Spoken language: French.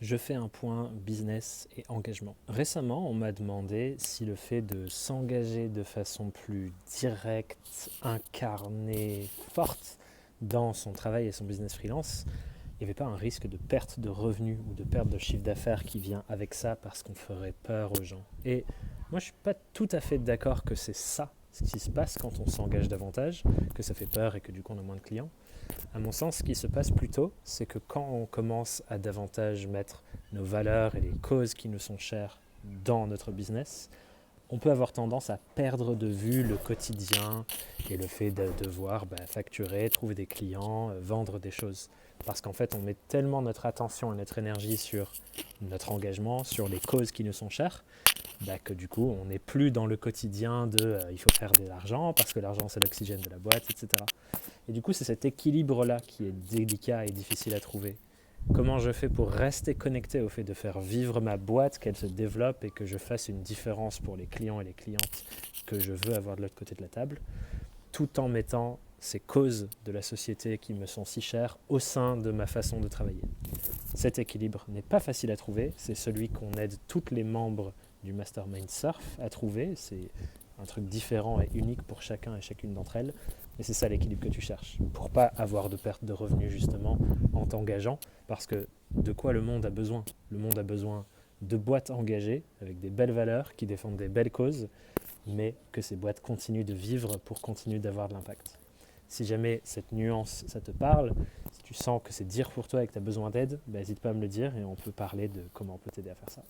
Je fais un point business et engagement. Récemment, on m'a demandé si le fait de s'engager de façon plus directe, incarnée, forte dans son travail et son business freelance, il n'y avait pas un risque de perte de revenus ou de perte de chiffre d'affaires qui vient avec ça parce qu'on ferait peur aux gens. Et moi, je ne suis pas tout à fait d'accord que c'est ça ce qui se passe quand on s'engage davantage, que ça fait peur et que du coup on a moins de clients. À mon sens, ce qui se passe plutôt, c'est que quand on commence à davantage mettre nos valeurs et les causes qui nous sont chères dans notre business, on peut avoir tendance à perdre de vue le quotidien et le fait de devoir facturer, trouver des clients, vendre des choses. Parce qu'en fait, on met tellement notre attention et notre énergie sur notre engagement, sur les causes qui nous sont chères, que du coup, on n'est plus dans le quotidien de il faut faire de l'argent parce que l'argent c'est l'oxygène de la boîte, etc. Et du coup, c'est cet équilibre-là qui est délicat et difficile à trouver. Comment je fais pour rester connecté au fait de faire vivre ma boîte, qu'elle se développe et que je fasse une différence pour les clients et les clientes que je veux avoir de l'autre côté de la table, tout en mettant ces causes de la société qui me sont si chères au sein de ma façon de travailler. Cet équilibre n'est pas facile à trouver, c'est celui qu'on aide tous les membres du Mastermind Surf à trouver, c'est un truc différent et unique pour chacun et chacune d'entre elles, mais c'est ça l'équilibre que tu cherches, pour pas avoir de perte de revenus justement en t'engageant, parce que de quoi le monde a besoin? Le monde a besoin de boîtes engagées, avec des belles valeurs, qui défendent des belles causes, mais que ces boîtes continuent de vivre pour continuer d'avoir de l'impact. Si jamais cette nuance, ça te parle, si tu sens que c'est dur pour toi et que tu as besoin d'aide, n'hésite pas à me le dire et on peut parler de comment on peut t'aider à faire ça.